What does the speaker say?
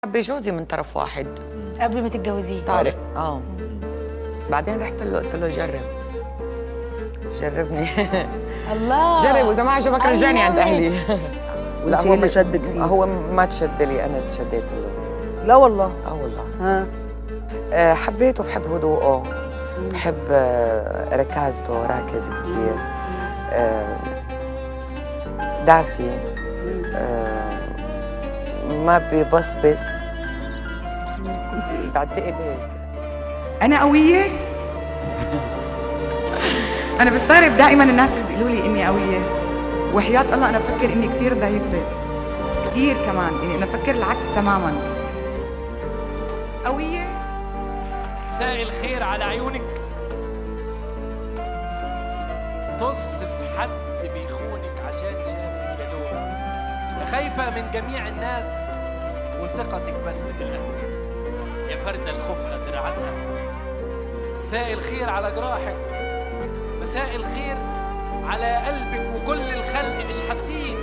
بجوزي من طرف واحد قبل ما تتجوزيه. طارق. بعدين رحت له قلت له جربني. الله، جرب واذا ما عجبك رجعني عند اهلي. لا هو اللي شدك فيه. هو ما تشد لي، انا اللي شديت له. لا والله. والله. حبيته، بحب هدوءه، بحب ركازته، راكز كتير، دافي، ما بيبصبص. بعتقد هيك. أنا قوية؟ أنا بستغرب دائما الناس اللي بيقولوا لي إني قوية، وحياة الله أنا بفكر إني كتير ضعيفة، كتير كمان، يعني أنا بفكر العكس تماما. قوية؟ مساء الخير على عيونك. تصف حد بيخونك عشان شافك يا دوب، يا خايفة من جميع الناس وثقتك بس في الأهل، يا فردة الخوفها دراعتها. مساء الخير على جراحك، مساء الخير على قلبك وكل الخلق مش حاسين